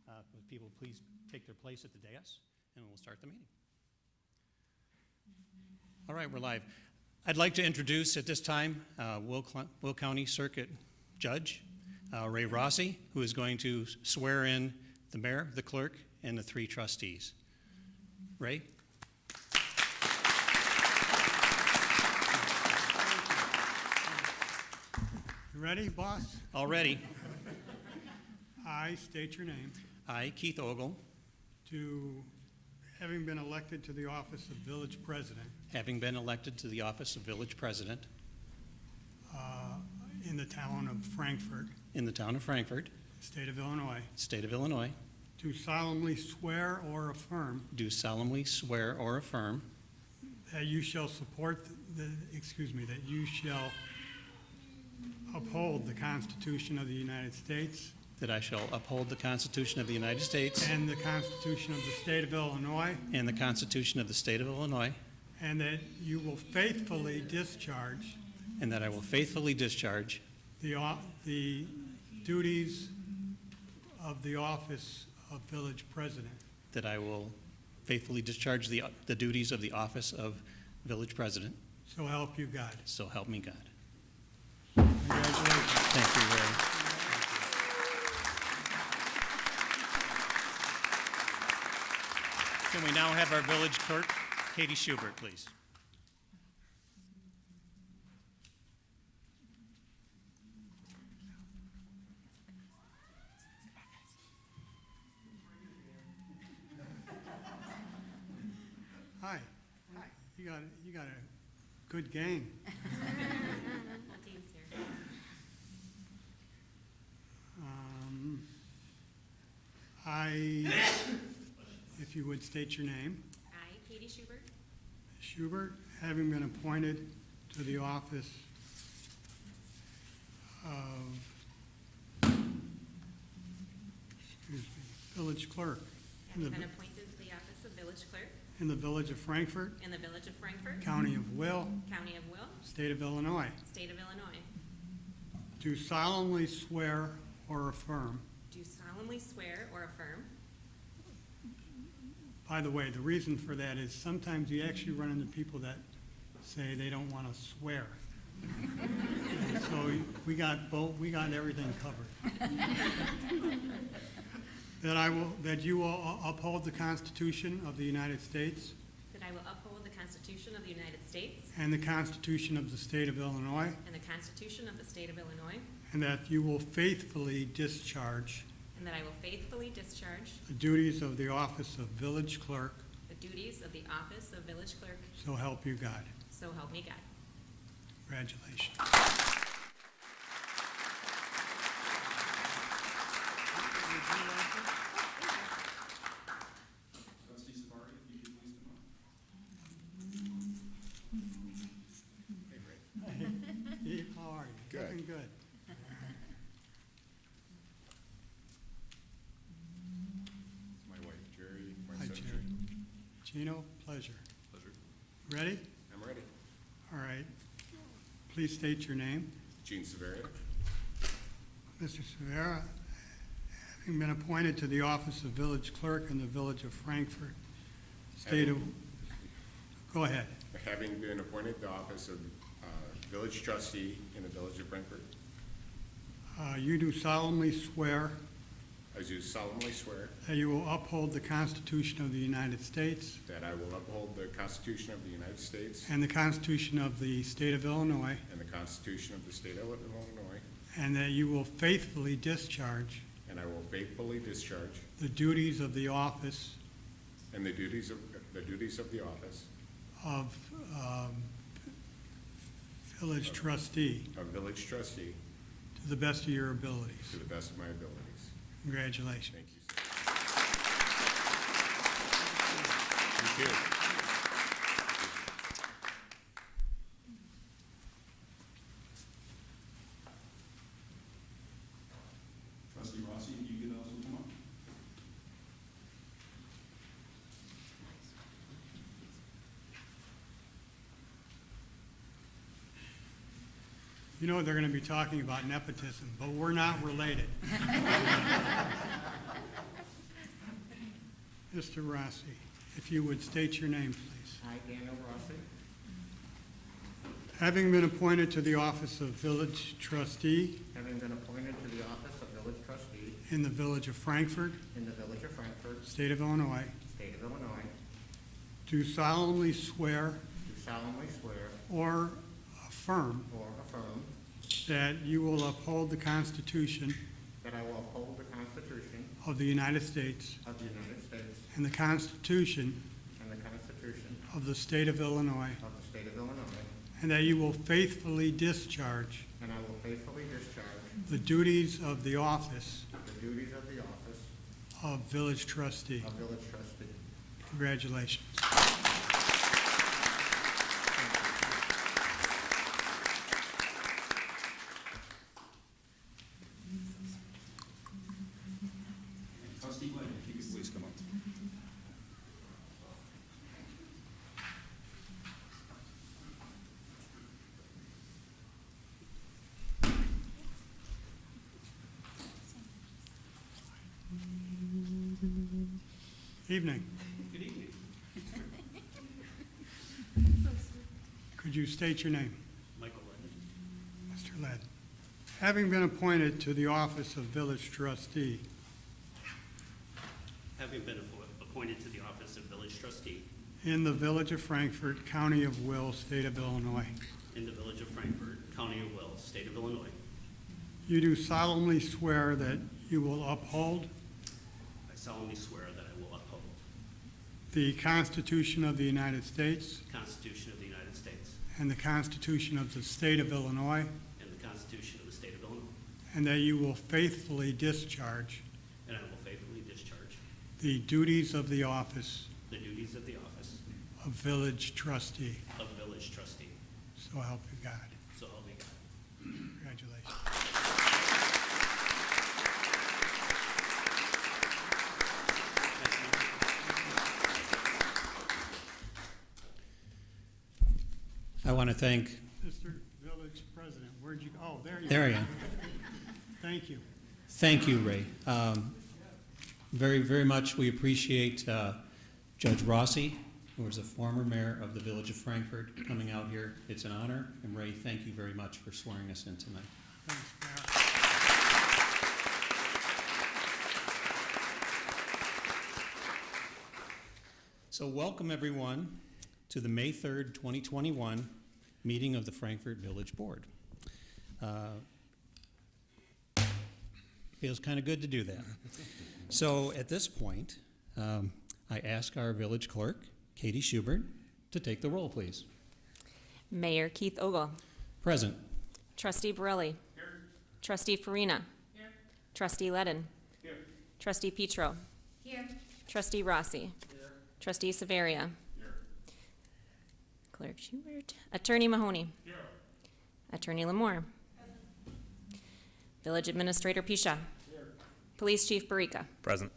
Would people please take their place at the dais, and we'll start the meeting. All right, we're live. I'd like to introduce at this time Will County Circuit Judge Ray Rossi, who is going to swear in the mayor, the clerk, and the 3 trustees. Ray? You ready, boss? All ready. I state your name. I, Keith Ogle, having been elected to the office of village president having been elected to the office of village president in the town of Frankfort, in the town of Frankfort, state of Illinois, state of Illinois, do solemnly swear or affirm do solemnly swear or affirm that you shall uphold the Constitution of the United States that I shall uphold the Constitution of the United States and the Constitution of the state of Illinois, and the Constitution of the state of Illinois, and that you will faithfully discharge and that I will faithfully discharge the duties of the office of village president. that I will faithfully discharge the duties of the office of village president. So help you God. So help me God. Congratulations. Thank you, Ray. Can we now have our village clerk, Katie Schubert, please? Hi. Hi. You got a good gang. If you would state your name. I, Katie Schubert, Schubert, having been appointed to the office of village clerk having been appointed to the office of village clerk in the village of Frankfort, in the village of Frankfort, county of Will, county of Will, state of Illinois, state of Illinois, do solemnly swear or affirm. do solemnly swear or affirm. By the way, the reason for that is sometimes you actually run into people that say they don't want to swear. And so we got everything covered. That you will uphold the Constitution of the United States That I will uphold the Constitution of the United States and the Constitution of the state of Illinois, and the Constitution of the state of Illinois, and that you will faithfully discharge and that I will faithfully discharge the duties of the office of village clerk, the duties of the office of village clerk, so help you God. so help me God. Congratulations. Trustee Savaria, if you could please come up. Hey, Ray. Steve, how are you? Good. Looking good. My wife, Jerry, my Hi, son, Jerry. Gino, pleasure. Pleasure. Ready? I'm ready. All right. Please state your name. Gene Savaria, Mr. Savaria, having been appointed to the office of village clerk in the village of Frankfort, state of, go ahead. having been appointed the office of village trustee in the village of Frankfort, You do solemnly swear I do solemnly swear that you will uphold the Constitution of the United States that I will uphold the Constitution of the United States and the Constitution of the state of Illinois, and the Constitution of the state of Illinois, and that you will faithfully discharge and I will faithfully discharge the duties of the office and the duties of the office of village trustee of village trustee to the best of your abilities. to the best of my abilities. Congratulations. Thank you, sir. Thank you. Trustee Rossi, you can also come up. You know they're going to be talking about nepotism, but we're not related. Mr. Rossi, if you would state your name, please. I, Daniel Rossi, Having been appointed to the office of village trustee having been appointed to the office of village trustee in the village of Frankfort, in the village of Frankfort, state of Illinois, state of Illinois, do solemnly swear do solemnly swear or affirm or affirm that you will uphold the Constitution that I will uphold the Constitution of the United States of the United States and the Constitution and the Constitution of the state of Illinois, of the state of Illinois, and that you will faithfully discharge and I will faithfully discharge the duties of the office the duties of the office of village trustee. of village trustee. Congratulations. Trustee Leddin, if you could please come up. Evening. Good evening. Could you state your name? Michael Leddin. Mr. Leddin. Having been appointed to the office of village trustee Having been appointed to the office of village trustee in the village of Frankfort, county of Will, state of Illinois, in the village of Frankfort, county of Will, state of Illinois, you do solemnly swear that you will uphold I solemnly swear that I will uphold the Constitution of the United States the Constitution of the United States and the Constitution of the state of Illinois, and the Constitution of the state of Illinois, and that you will faithfully discharge and I will faithfully discharge the duties of the office the duties of the office of village trustee. of village trustee. So help you God. So help me God. Congratulations. I want to thank, Mr. Village President, where'd you, oh, there you are. there you are. Thank you. Thank you, Ray. Very, very much we appreciate Judge Rossi, who was a former mayor of the village of Frankfort, coming out here. It's an honor. And Ray, thank you very much for swearing us in tonight. Thanks, Mayor. So welcome, everyone, to the May 3rd, 2021 meeting of the Frankfort Village Board. Feels kind of good to do that. So at this point, I ask our village clerk, Katie Schubert, to take the roll, please. Mayor Keith Ogle. Present. Trustee Borelli. Trustee Farina. Trustee Leddin. Trustee Petro. Trustee Rossi. Trustee Savaria. Clerk Schubert. Attorney Mahoney. Attorney Lamore. Village Administrator Pisha. Police Chief Barika. Present.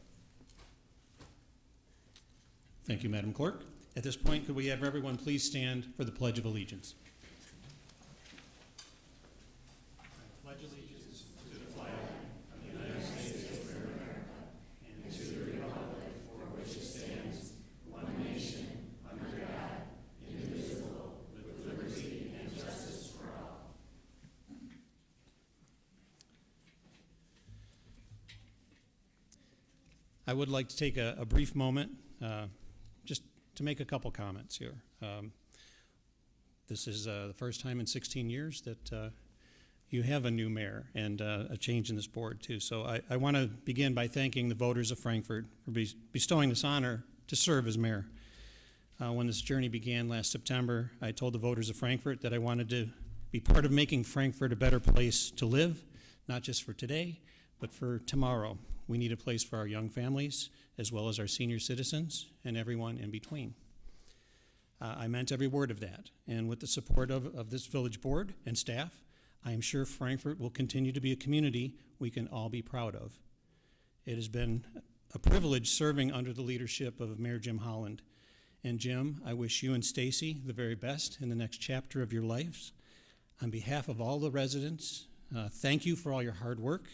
Thank you, Madam Clerk. At this point, could we have everyone please stand for the Pledge of Allegiance? I pledge allegiance to the flag of the United States of America and to the republic for which it stands, one nation, under God, indivisible, with liberty and justice for all. I would like to take a brief moment just to make a couple comments here. This is the first time in 16 years that you have a new mayor and a change in this board, too. So I want to begin by thanking the voters of Frankfort for bestowing this honor to serve as mayor. When this journey began last September, I told the voters of Frankfort that I wanted to be part of making Frankfort a better place to live, not just for today, but for tomorrow. We need a place for our young families, as well as our senior citizens and everyone in between. I meant every word of that, and with the support of this village board and staff, I am sure Frankfort will continue to be a community we can all be proud of. It has been a privilege serving under the leadership of Mayor Jim Holland. And Jim, I wish you and Stacy the very best in the next chapter of your lives. On behalf of all the residents, thank you for all your hard work,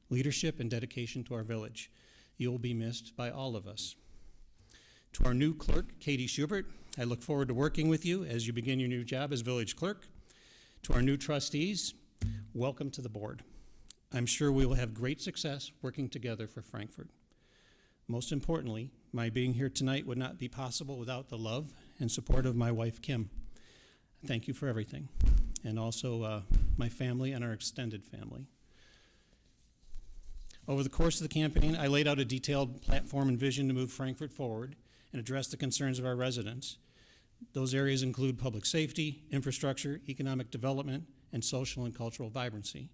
leadership, and dedication to our village. You will be missed by all of us. To our new clerk, Katie Schubert, I look forward to working with you as you begin your new job as village clerk. To our new trustees, welcome to the board. I'm sure we will have great success working together for Frankfort. Most importantly, my being here tonight would not be possible without the love and support of my wife, Kim. Thank you for everything. And also my family and our extended family. Over the course of the campaign, I laid out a detailed platform and vision to move Frankfort forward and address the concerns of our residents. Those areas include public safety, infrastructure, economic development, and social and cultural vibrancy.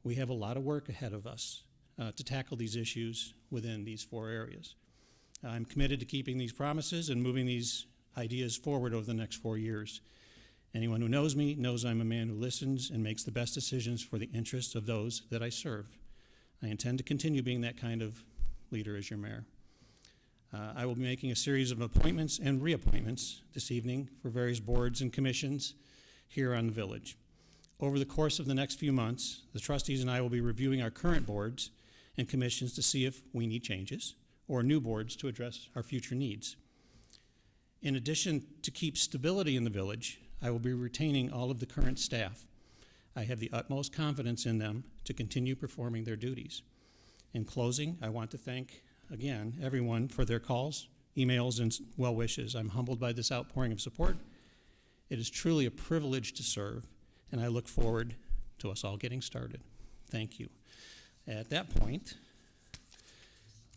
We have a lot of work ahead of us to tackle these issues within these 4 areas. I'm committed to keeping these promises and moving these ideas forward over the next 4 years. Anyone who knows me knows I'm a man who listens and makes the best decisions for the interests of those that I serve. I intend to continue being that kind of leader as your mayor. I will be making a series of appointments and reappointments this evening for various boards and commissions here on the village. Over the course of the next few months, the trustees and I will be reviewing our current boards and commissions to see if we need changes or new boards to address our future needs. In addition, to keep stability in the village, I will be retaining all of the current staff. I have the utmost confidence in them to continue performing their duties. In closing, I want to thank, again, everyone for their calls, emails, and well wishes. I'm humbled by this outpouring of support. It is truly a privilege to serve, and I look forward to us all getting started. Thank you. At that point,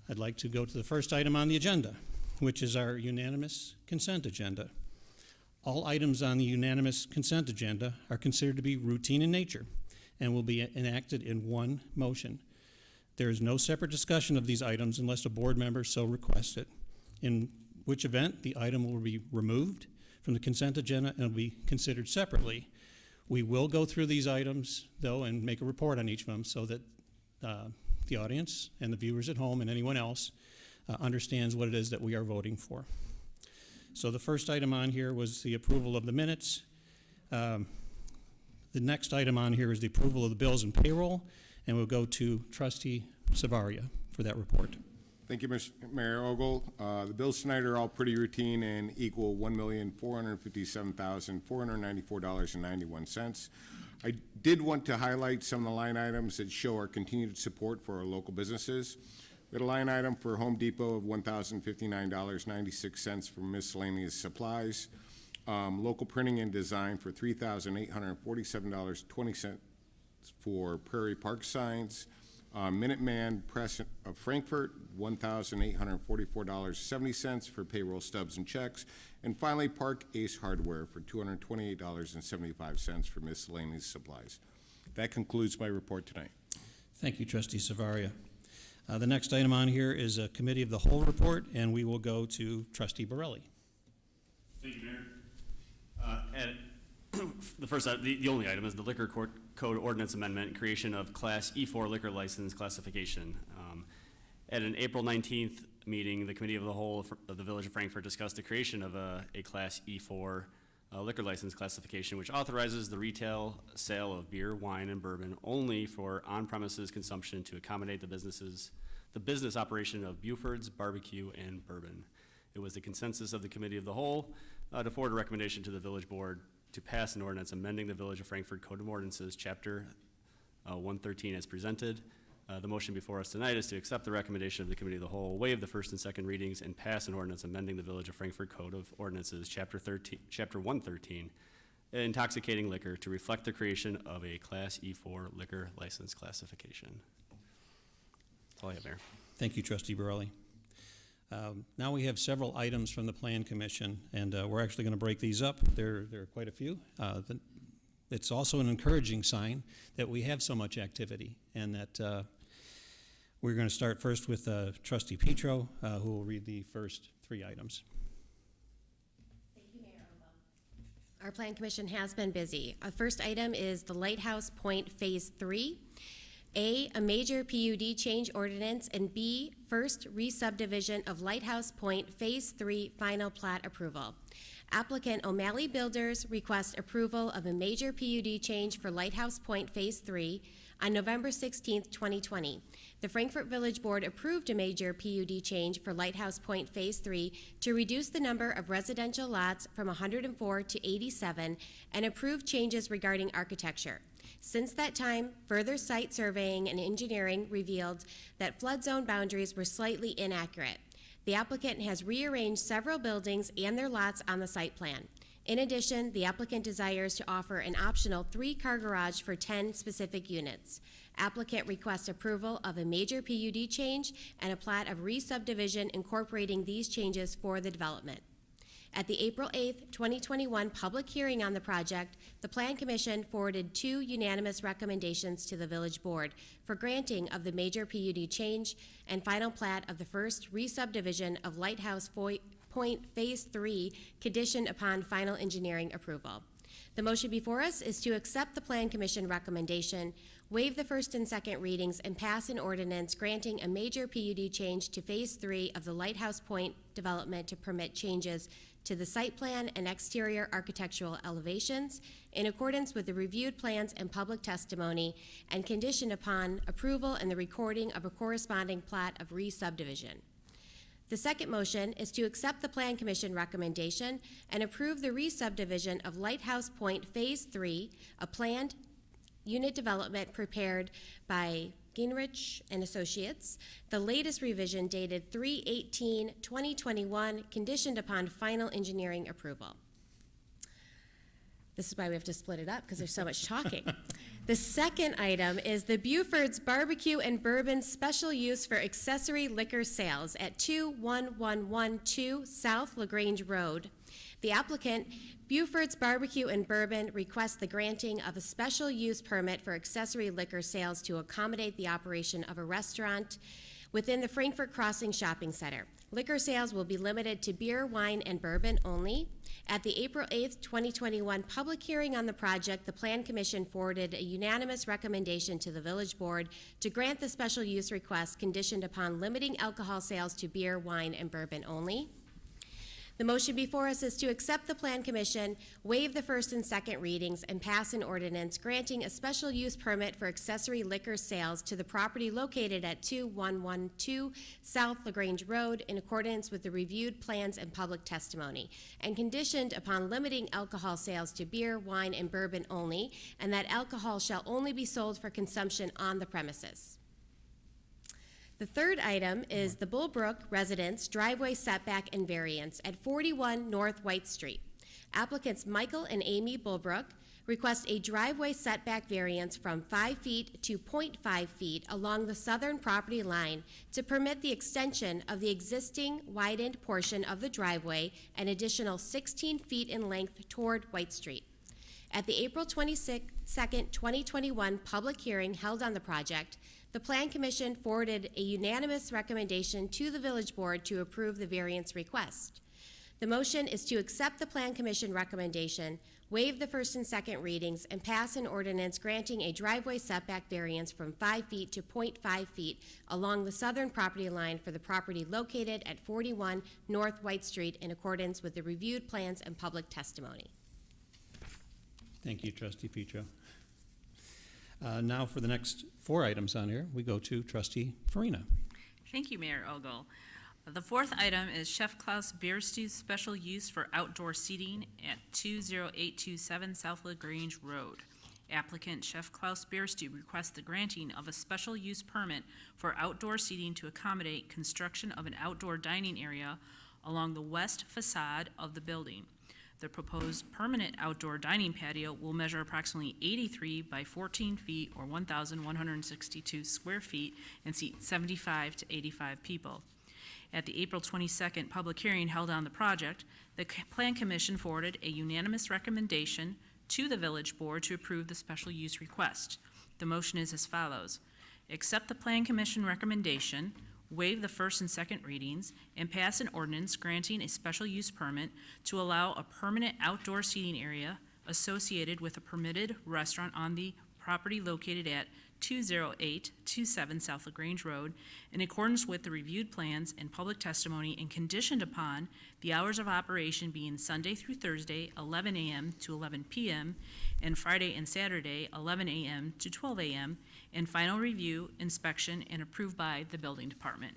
I'd like to go to the first item on the agenda, which is our unanimous consent agenda. All items on the unanimous consent agenda are considered to be routine in nature and will be enacted in one motion. There is no separate discussion of these items unless a board member so requests it, in which event the item will be removed from the consent agenda and will be considered separately. We will go through these items, though, and make a report on each of them so that the audience and the viewers at home and anyone else understands what it is that we are voting for. So the first item on here was the approval of the minutes. The next item on here is the approval of the bills and payroll, and we'll go to Trustee Savaria for that report. Thank you, Mr. Mayor Ogle. The bills tonight are all pretty routine and equal $1,457,494.91. I did want to highlight some of the line items that show our continued support for our local businesses. We had a line item for Home Depot of $1,059.96 for miscellaneous supplies. Local printing and design for $3,847.20 for Prairie Park signs. Minuteman Press of Frankfort, $1,844.70 for payroll stubs and checks. And finally, Park Ace Hardware for $228.75 for miscellaneous supplies. That concludes my report tonight. Thank you, Trustee Savaria. The next item on here is a committee of the whole report, and we will go to Trustee Borelli. Thank you, Mayor. The only item is the Liquor Code Ordinance Amendment, creation of Class E4 liquor license classification. At an April 19th meeting, the Committee of the Whole of the Village of Frankfort discussed the creation of a Class E4 liquor license classification, which authorizes the retail sale of beer, wine, and bourbon only for on-premises consumption to accommodate the business operation of Buford's Barbecue and Bourbon. It was the consensus of the Committee of the Whole to forward a recommendation to the Village Board to pass an ordinance amending the Village of Frankfort Code of Ordinances, Chapter 113 as presented. The motion before us tonight is to accept the recommendation of the Committee of the Whole, waive the first and second readings, and pass an ordinance amending the Village of Frankfort Code of Ordinances, Chapter 113, intoxicating liquor, to reflect the creation of a Class E4 liquor license classification. That's all I have, Mayor. Thank you, Trustee Borelli. Now we have several items from the Plan Commission, and we're actually going to break these up. There are quite a few. It's also an encouraging sign that we have so much activity, and that we're going to start first with Trustee Petro, who will read the first 3 items. Thank you, Mayor Ogle. Our Plan Commission has been busy. Our first item is the Lighthouse Point Phase 3. A major PUD change ordinance, and B, first re-subdivision of Lighthouse Point Phase 3 final plat approval. Applicant O'Malley Builders requests approval of a major PUD change for Lighthouse Point Phase 3 on November 16, 2020. The Frankfort Village Board approved a major PUD change for Lighthouse Point Phase 3 to reduce the number of residential lots from 104 to 87 and approved changes regarding architecture. Since that time, further site surveying and engineering revealed that flood zone boundaries were slightly inaccurate. The applicant has rearranged several buildings and their lots on the site plan. In addition, the applicant desires to offer an optional 3-car garage for 10 specific units. Applicant requests approval of a major PUD change and a plat of re-subdivision incorporating these changes for the development. At the April 8, 2021 public hearing on the project, the Plan Commission forwarded 2 unanimous recommendations to the Village Board for granting of the major PUD change and final plat of the first re-subdivision of Lighthouse Point Phase 3, conditioned upon final engineering approval. The motion before us is to accept the Plan Commission recommendation, waive the first and second readings, and pass an ordinance granting a major PUD change to Phase 3 of the Lighthouse Point development to permit changes to the site plan and exterior architectural elevations in accordance with the reviewed plans and public testimony, and conditioned upon approval and the recording of a corresponding plat of re-subdivision. The second motion is to accept the Plan Commission recommendation and approve the re-subdivision of Lighthouse Point Phase 3, a planned unit development prepared by Gingrich and Associates, the latest revision dated 3/18/2021, conditioned upon final engineering approval. This is why we have to split it up, because there's so much talking. The second item is the Buford's Barbecue and Bourbon Special Use for Accessory Liquor Sales at 21112 South LaGrange Road. The applicant, Buford's Barbecue and Bourbon, requests the granting of a special use permit for accessory liquor sales to accommodate the operation of a restaurant within the Frankfort Crossing Shopping Center. Liquor sales will be limited to beer, wine, and bourbon only. At the April 8, 2021 public hearing on the project, the Plan Commission forwarded a unanimous recommendation to the Village Board to grant the special use request conditioned upon limiting alcohol sales to beer, wine, and bourbon only. The motion before us is to accept the Plan Commission, waive the first and second readings, and pass an ordinance granting a special use permit for accessory liquor sales to the property located at 2112 South LaGrange Road in accordance with the reviewed plans and public testimony, and conditioned upon limiting alcohol sales to beer, wine, and bourbon only, and that alcohol shall only be sold for consumption on the premises. The third item is the Bullbrook Residence driveway setback and variance at 41 North White Street. Applicants Michael and Amy Bullbrook request a driveway setback variance from 5 feet to 0.5 feet along the southern property line to permit the extension of the existing widened portion of the driveway an additional 16 feet in length toward White Street. At the April 22nd, 2021 public hearing held on the project, the Plan Commission forwarded a unanimous recommendation to the Village Board to approve the variance request. The motion is to accept the Plan Commission recommendation, waive the first and second readings, and pass an ordinance granting a driveway setback variance from 5 feet to 0.5 feet along the southern property line for the property located at 41 North White Street in accordance with the reviewed plans and public testimony. Thank you, Trustee Petro. Now for the next 4 items on here, we go to Trustee Farina. Thank you, Mayor Ogle. The fourth item is Chef Klaus Bierstew's special use for outdoor seating at 20827 South LaGrange Road. Applicant Chef Klaus Bierstew requests the granting of a special use permit for outdoor seating to accommodate construction of an outdoor dining area along the west facade of the building. The proposed permanent outdoor dining patio will measure approximately 83 by 14 feet or 1,162 square feet and seat 75 to 85 people. At the April 22nd public hearing held on the project, the Plan Commission forwarded a unanimous recommendation to the Village Board to approve the special use request. The motion is as follows. Accept the Plan Commission recommendation, waive the first and second readings, and pass an ordinance granting a special use permit to allow a permanent outdoor seating area associated with a permitted restaurant on the property located at 20827 South LaGrange Road, in accordance with the reviewed plans and public testimony, and conditioned upon the hours of operation being Sunday through Thursday, 11 a.m. to 11 p.m., and Friday and Saturday, 11 a.m. to 12 a.m., and final review, inspection, and approved by the building department.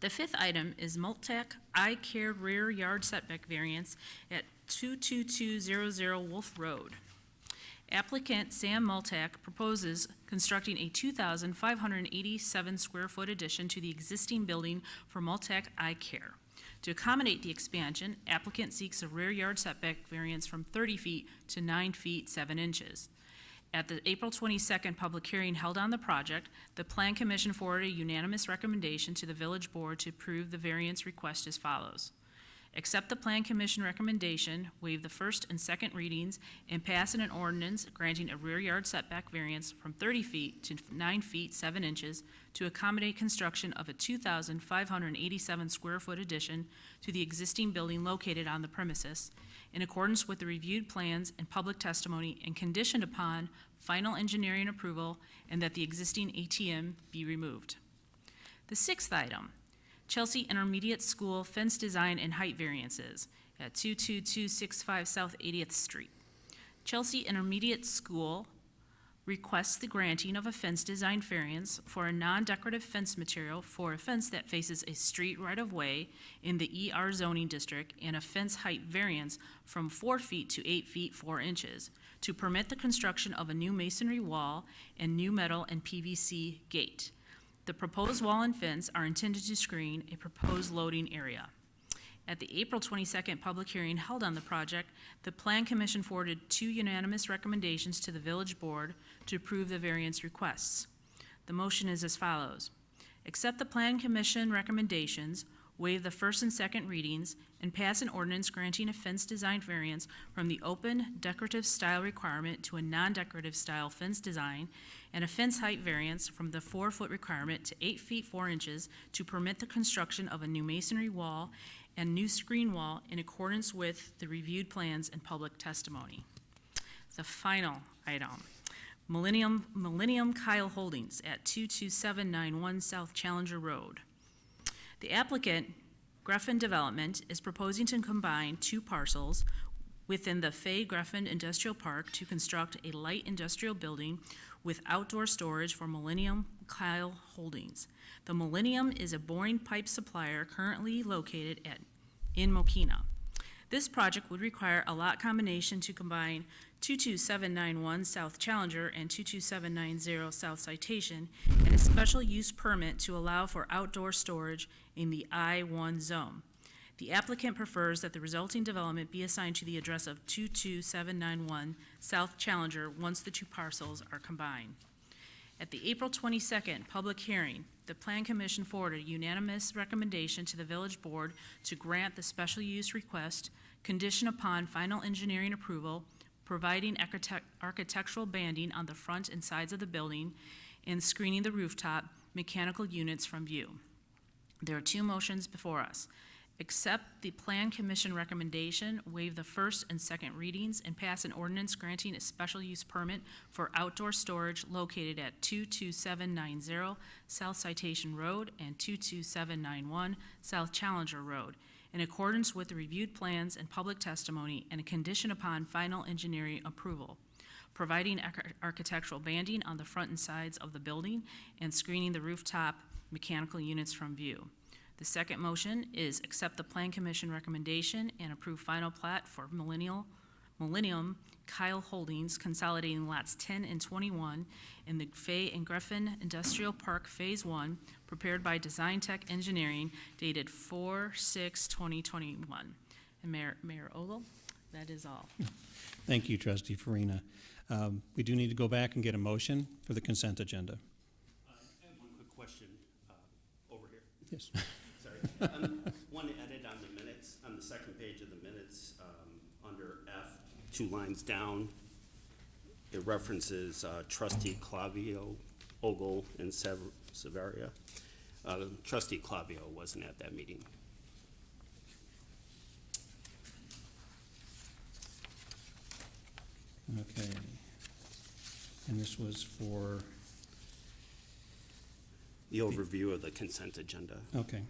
The fifth item is Multac Eye Care rear yard setback variance at 22200 Wolf Road. Applicant Sam Multac proposes constructing a 2,587 square foot addition to the existing building for Multac Eye Care. To accommodate the expansion, applicant seeks a rear yard setback variance from 30 feet to 9 feet 7 inches. At the April 22nd public hearing held on the project, the Plan Commission forwarded a unanimous recommendation to the Village Board to approve the variance request as follows. Accept the Plan Commission recommendation, waive the first and second readings, and pass an ordinance granting a rear yard setback variance from 30 feet to 9 feet 7 inches to accommodate construction of a 2,587 square foot addition to the existing building located on the premises, in accordance with the reviewed plans and public testimony, and conditioned upon final engineering approval and that the existing ATM be removed. The sixth item, Chelsea Intermediate School fence design and height variances at 22265 South 80th Street. Chelsea Intermediate School requests the granting of a fence design variance for a non-decorative fence material for a fence that faces a street right-of-way in the ER zoning district, and a fence height variance from 4 feet to 8 feet 4 inches to permit the construction of a new masonry wall and new metal and PVC gate. The proposed wall and fence are intended to screen a proposed loading area. At the April 22nd public hearing held on the project, the Plan Commission forwarded 2 unanimous recommendations to the Village Board to approve the variance requests. The motion is as follows. Accept the Plan Commission recommendations, waive the first and second readings, and pass an ordinance granting a fence design variance from the open decorative style requirement to a non-decorative style fence design, and a fence height variance from the 4-foot requirement to 8 feet 4 inches to permit the construction of a new masonry wall and new screen wall in accordance with the reviewed plans and public testimony. The final item, Millennium Kyle Holdings at 22791 South Challenger Road. The applicant, Greffin Development, is proposing to combine 2 parcels within the Fay Greffin Industrial Park to construct a light industrial building with outdoor storage for Millennium Kyle Holdings. The Millennium is a boring pipe supplier currently located in Mokina. This project would require a lot combination to combine 22791 South Challenger and 22790 South Citation, and a special use permit to allow for outdoor storage in the I-1 zone. The applicant prefers that the resulting development be assigned to the address of 22791 South Challenger once the 2 parcels are combined. At the April 22nd public hearing, the Plan Commission forwarded a unanimous recommendation to the Village Board to grant the special use request condition upon final engineering approval, providing architectural banding on the front and sides of the building, and screening the rooftop mechanical units from view. There are 2 motions before us. Accept the Plan Commission recommendation, waive the first and second readings, and pass an ordinance granting a special use permit for outdoor storage located at 22790 South Citation Road and 22791 South Challenger Road, in accordance with the reviewed plans and public testimony, and a condition upon final engineering approval, providing architectural banding on the front and sides of the building, and screening the rooftop mechanical units from view. The second motion is accept the Plan Commission recommendation and approve final plat for Millennium Kyle Holdings, consolidating lots 10 and 21 in the Fay and Greffin Industrial Park Phase 1, prepared by Design Tech Engineering, dated 4/6/2021. And Mayor Ogle, that is all. Thank you, Trustee Farina. We do need to go back and get a motion for the consent agenda. I have one quick question over here. Yes. Sorry. One edit on the minutes, on the second page of the minutes, under F, 2 lines down, it references Trustee Clavio, Ogle, and Savaria. Trustee Clavio wasn't at that meeting. Okay. And this was for, The overview of the consent agenda. okay.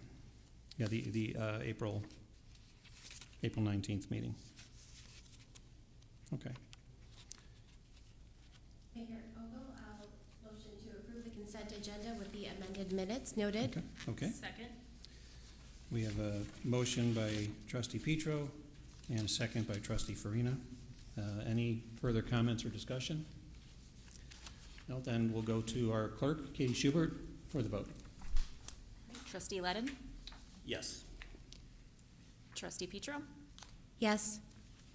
Yeah, the April 19th meeting. Okay. Mayor Ogle, I'll motion to approve the consent agenda with the amended minutes noted. Okay. Second? We have a motion by trustee Petro and a second by trustee Farina. Any further comments or discussion? No, then we'll go to our clerk, Katie Schubert, for the vote. Trustee Leddin, Yes. trustee Petro, Yes.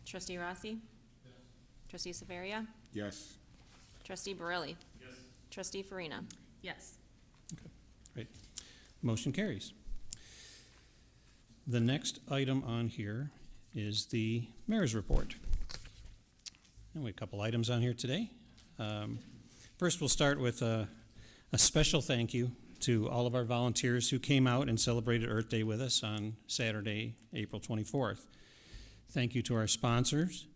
trustee Rossi, trustee Savaria, Yes. trustee Borelli, trustee Farina. Yes. Great. Motion carries. The next item on here is the mayor's report. And we have a couple items on here today. First, we'll start with a special thank you to all of our volunteers who came out and celebrated Earth Day with us on Saturday, April 24th. Thank you to our sponsors,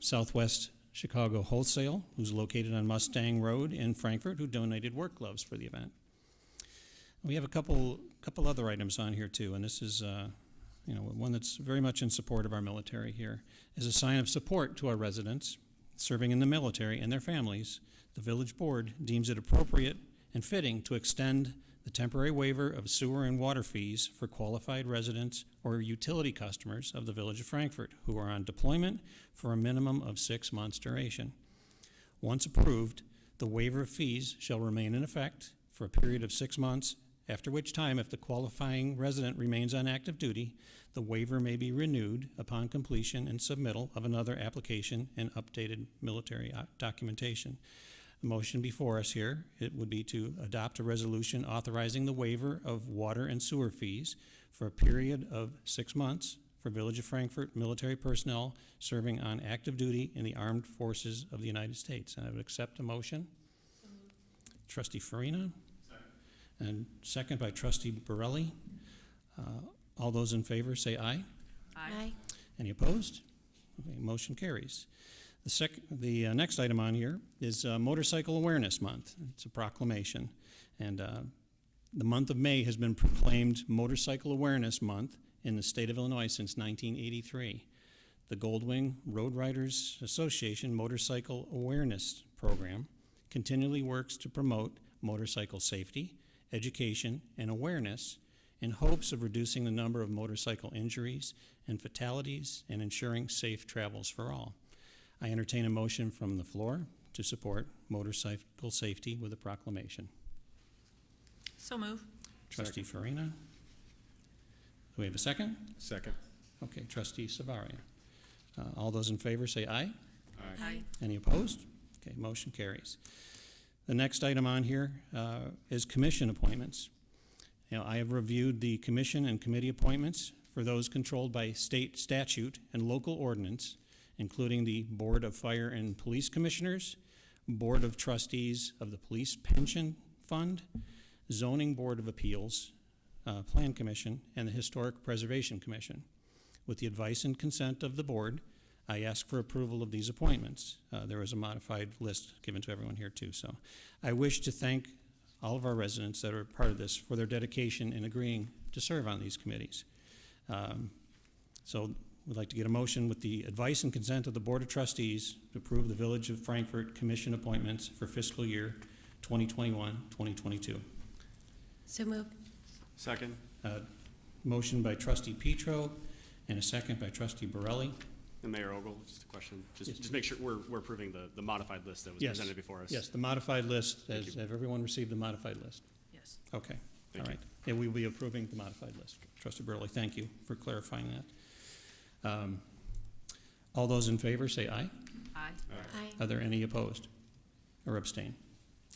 Southwest Chicago Wholesale, who's located on Mustang Road in Frankfort, who donated work gloves for the event. We have a couple other items on here too, and this is one that's very much in support of our military here. As a sign of support to our residents serving in the military and their families, the village board deems it appropriate and fitting to extend the temporary waiver of sewer and water fees for qualified residents or utility customers of the village of Frankfort who are on deployment for a minimum of 6 months duration. Once approved, the waiver of fees shall remain in effect for a period of 6 months, after which time, if the qualifying resident remains on active duty, the waiver may be renewed upon completion and submittal of another application and updated military documentation. The motion before us here, it would be to adopt a resolution authorizing the waiver of water and sewer fees for a period of 6 months for Village of Frankfort military personnel serving on active duty in the armed forces of the United States. And I would accept a motion. Trustee Farina. And second by trustee Borelli. All those in favor say aye. Aye. Any opposed? Okay, motion carries. The next item on here is Motorcycle Awareness Month. It's a proclamation. And the month of May has been proclaimed Motorcycle Awareness Month in the state of Illinois since 1983. The Goldwing Road Riders Association Motorcycle Awareness Program continually works to promote motorcycle safety, education, and awareness in hopes of reducing the number of motorcycle injuries and fatalities and ensuring safe travels for all. I entertain a motion from the floor to support motorcycle safety with a proclamation. So move. Trustee Farina. Do we have a second? Second. Okay, trustee Savaria. All those in favor say aye. Aye. Any opposed? Okay, motion carries. The next item on here is commission appointments. I have reviewed the commission and committee appointments for those controlled by state statute and local ordinance, including the Board of Fire and Police Commissioners, Board of Trustees of the Police Pension Fund, Zoning Board of Appeals, Plan Commission, and the Historic Preservation Commission. With the advice and consent of the board, I ask for approval of these appointments. There is a modified list given to everyone here too. So I wish to thank all of our residents that are part of this for their dedication in agreeing to serve on these committees. So we'd like to get a motion with the advice and consent of the Board of Trustees to approve the Village of Frankfort Commission appointments for fiscal year 2021-2022. So move. Second? Motion by trustee Petro and a second by trustee Borelli. And Mayor Ogle, just a question. Yes. Just make sure we're approving the modified list that was Yes. presented before us. Yes, the modified list. Thank Have you. everyone received the modified list? Yes. Okay, Thank all right. Yeah, we will be approving the modified list. Trustee Burley, thank you for clarifying that. All those in favor say aye. Aye. Aye. Are there any opposed or abstain?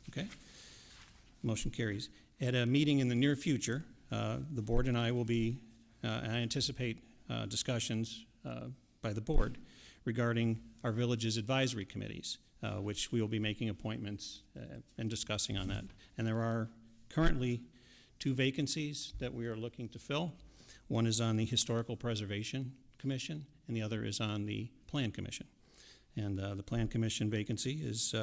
Okay. Motion carries. At a meeting in the near future, the board and I will be, and I anticipate discussions by the board regarding our village's advisory committees, which we will be making appointments and discussing on that. And there are currently 2 vacancies that we are looking to fill. One is on the Historical Preservation Commission, and the other is on the Plan Commission. And the Plan Commission vacancy is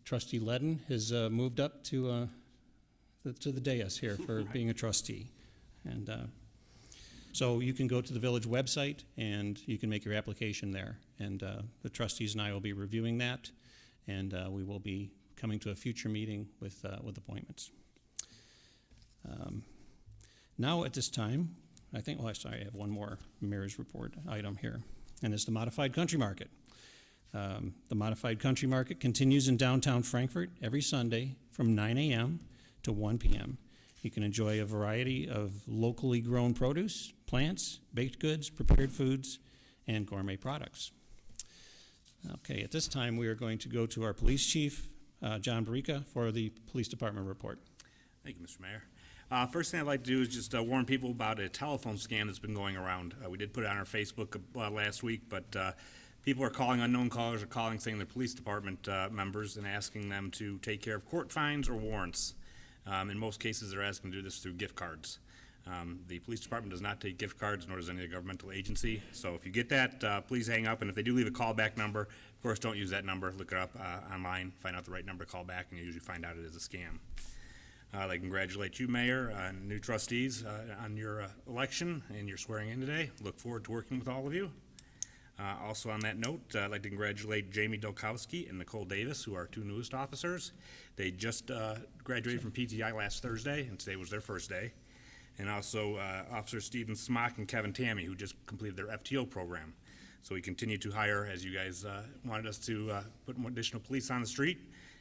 Trustee Leddin has moved up to the dais here for being a trustee. And so you can go to the village website and you can make your application there. And the trustees and I will be reviewing that, and we will be coming to a future meeting with appointments. Now at this time, I have one more mayor's report item here, and it's the Modified Country Market. The Modified Country Market continues in downtown Frankfort every Sunday from 9 a.m. to 1 p.m. You can enjoy a variety of locally grown produce, plants, baked goods, prepared foods, and gourmet products. Okay, at this time, we are going to go to our police chief, John Barica, for the police department report. Thank you, Mr. Mayor. First thing I'd like to do is just warn people about a telephone scam that's been going around. We did put it on our Facebook last week, but people are calling, unknown callers are calling saying they're police department members and asking them to take care of court fines or warrants. In most cases, they're asking to do this through gift cards. The police department does not take gift cards, nor does any governmental agency. So if you get that, please hang up. And if they do leave a callback number, of course, don't use that number. Look it up online, find out the right number to call back, and you usually find out it is a scam. I'd like to congratulate you, Mayor, and new trustees on your election and your swearing in today. Look forward to working with all of you. Also on that note, I'd like to congratulate Jamie Dolkowski and Nicole Davis, who are our two newest officers. They just graduated from PTI last Thursday, and today was their first day. And also Officer Stephen Smock and Kevin Tammy, who just completed their FTO program. So we continue to hire, as you guys wanted us to put more additional police on the street,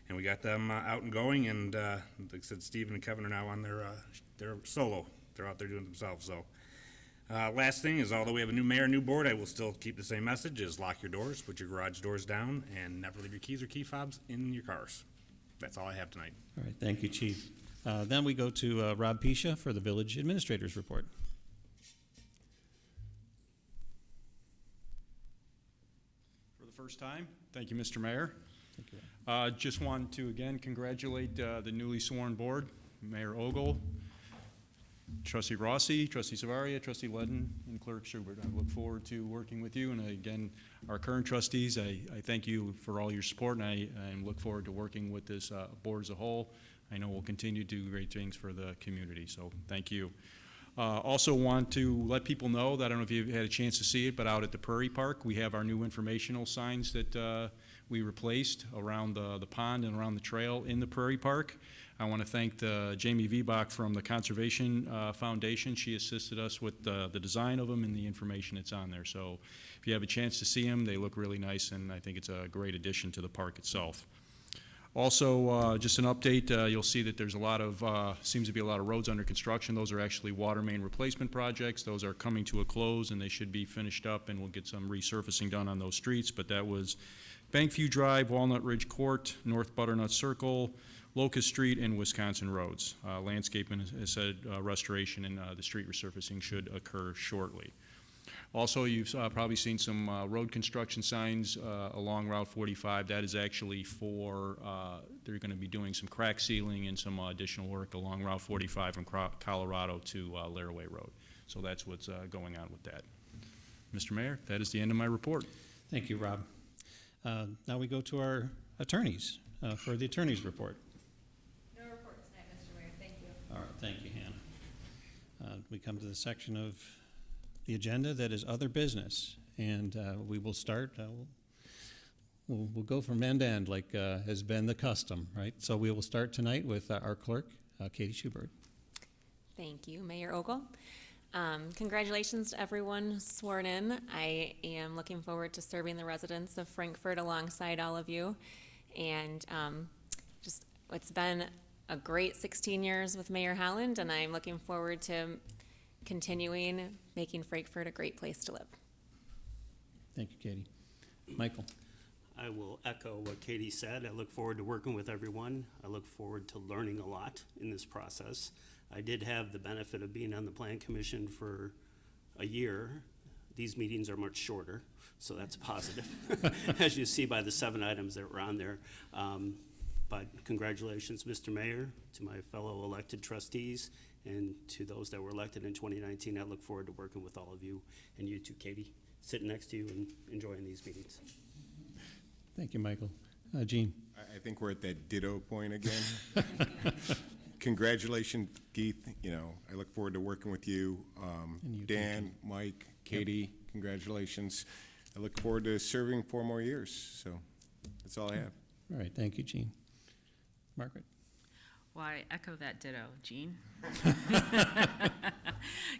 and we got them out and going. And like I said, Stephen and Kevin are now on their solo. They're out there doing it themselves. So last thing is, although we have a new mayor, new board, I will still keep the same message: is lock your doors, put your garage doors down, and never leave your keys or key fobs in your cars. That's all I have tonight. All right, thank you, Chief. Then we go to Rob Pisha for the village administrator's report. For the first time, thank you, Mr. Mayor. Thank you. Just want to again congratulate the newly sworn board, Mayor Ogle, Trustee Rossi, Trustee Savaria, Trustee Leddin, and Clerk Schubert. I look forward to working with you, and again, our current trustees, I thank you for all your support, and I look forward to working with this board as a whole. I know we'll continue to do great things for the community, so thank you. Also want to let people know that, I don't know if you've had a chance to see it, but out at the Prairie Park, we have our new informational signs that we replaced around the pond and around the trail in the Prairie Park. I want to thank Jamie Viebach from the Conservation Foundation. She assisted us with the design of them and the information that's on there. So if you have a chance to see them, they look really nice, and I think it's a great addition to the park itself. Also, just an update, you'll see that there's a lot of, seems to be a lot of roads under construction. Those are actually water main replacement projects. Those are coming to a close, and they should be finished up, and we'll get some resurfacing done on those streets. But that was Bankview Drive, Walnut Ridge Court, North Butternut Circle, Locust Street, and Wisconsin roads. Landscaping has said restoration and the street resurfacing should occur shortly. Also, you've probably seen some road construction signs along Route 45. That is actually for, they're going to be doing some crack sealing and some additional work along Route 45 from Colorado to Laraway Road. So that's what's going on with that. Mr. Mayor, that is the end of my report. Thank you, Rob. Now we go to our attorneys for the attorney's report. No report tonight, Mr. Mayor. Thank you. All right, thank you, Hannah. We come to the section of the agenda that is other business, and we will start. We'll go from end to end, like has been the custom, right? So we will start tonight with our clerk, Katie Schubert. Thank you, Mayor Ogle. Congratulations to everyone sworn in. I am looking forward to serving the residents of Frankfort alongside all of you. And just, it's been a great 16 years with Mayor Holland, and I'm looking forward to continuing making Frankfort a great place to live. Thank you, Katie. Michael. I will echo what Katie said. I look forward to working with everyone. I look forward to learning a lot in this process. I did have the benefit of being on the Plan Commission for a year. These meetings are much shorter, so that's positive, as you see by the 7 items that were on there. But congratulations, Mr. Mayor, to my fellow elected trustees, and to those that were elected in 2019. I look forward to working with all of you, and you too, Katie, sitting next to you and enjoying these meetings. Thank you, Michael. Gene. I I think we're at that ditto point again. Congratulations, Keith. You know, I look forward to working with you. And you, Dan, Mike, Katie, congratulations. I look forward to serving 4 more years. So that's all I have. All right, thank you, Gene. Margaret? Why, echo that ditto, Gene.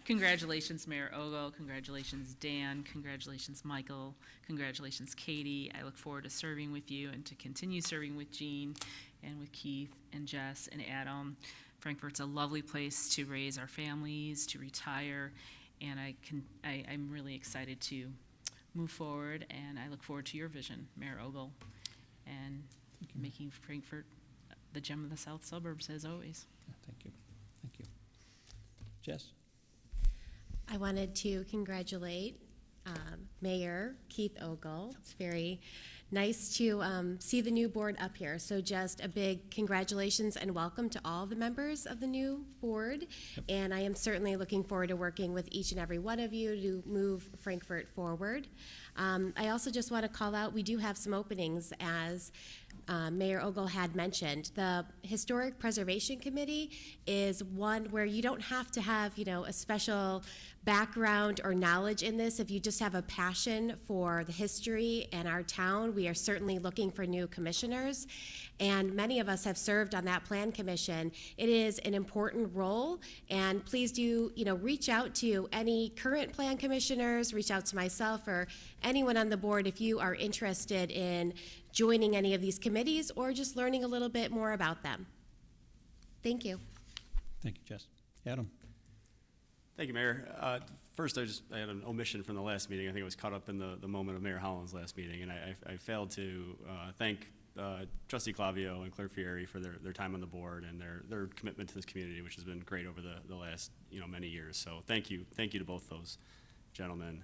Congratulations, Mayor Ogle. Congratulations, Dan. Congratulations, Michael. Congratulations, Katie. I look forward to serving with you and to continue serving with Gene and with Keith and Jess and Adam. Frankfort's a lovely place to raise our families, to retire, and I'm really excited to move forward, and I look forward to your vision, Mayor Ogle, and making Frankfort the gem of the south suburbs, as always. Yeah, thank you. Thank you. Jess? I wanted to congratulate Mayor Keith Ogle. It's very nice to see the new board up here. So just a big congratulations and welcome to all the members of the new board. And I am certainly looking forward to working with each and every one of you to move Frankfort forward. I also just want to call out, we do have some openings, as Mayor Ogle had mentioned. The Historic Preservation Committee is one where you don't have to have, a special background or knowledge in this. If you just have a passion for the history and our town, we are certainly looking for new commissioners. And many of us have served on that plan commission. It is an important role, and please do, reach out to any current plan commissioners, reach out to myself or anyone on the board if you are interested in joining any of these committees or just learning a little bit more about them. Thank you. Thank you, Jess. Adam? Thank you, Mayor. First, I had an omission from the last meeting. I think I was caught up in the moment of Mayor Holland's last meeting, and I failed to thank Trustee Clavio and Clerk Fieri for their time on the board and their commitment to this community, which has been great over the last many years. So thank you to both those gentlemen.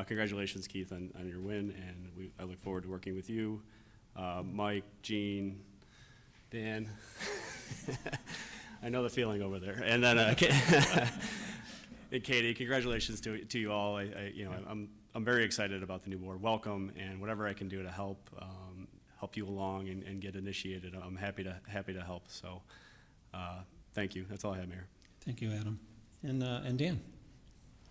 Congratulations, Keith, on your win, and I look forward to working with you, Mike, Gene, Dan. I know the feeling over there, and then and Katie. Congratulations to you all. I'm very excited about the new board. Welcome, and whatever I can do to help you along and get initiated, I'm happy to help. So, thank you. That's all I have, Mayor. Thank you, Adam. And Dan?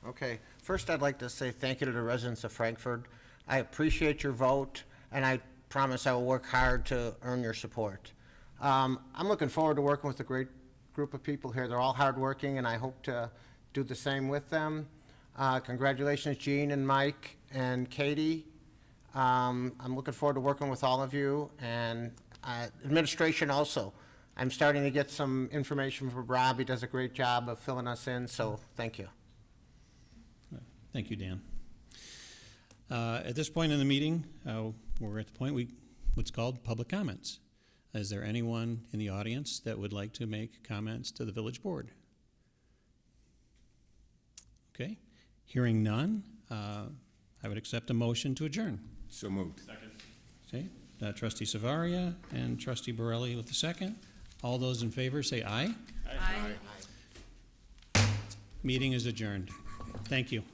Okay, first I'd like to say thank you to the residents of Frankfort. I appreciate your vote, and I promise I will work hard to earn your support. I'm looking forward to working with a great group of people here. They're all hardworking, and I hope to do the same with them. Congratulations, Gene and Mike and Katie. I'm looking forward to working with all of you, and administration also. I'm starting to get some information from Rob. He does a great job of filling us in, so thank you. Thank you, Dan. At this point in the meeting, we're at the point what's called public comments. Is there anyone in the audience that would like to make comments to the village board? Okay, hearing none, I would accept a motion to adjourn. So moved. Second. Okay, Trustee Savaria and Trustee Borelli with the second. All those in favor say aye. Aye. Meeting is adjourned. Thank you.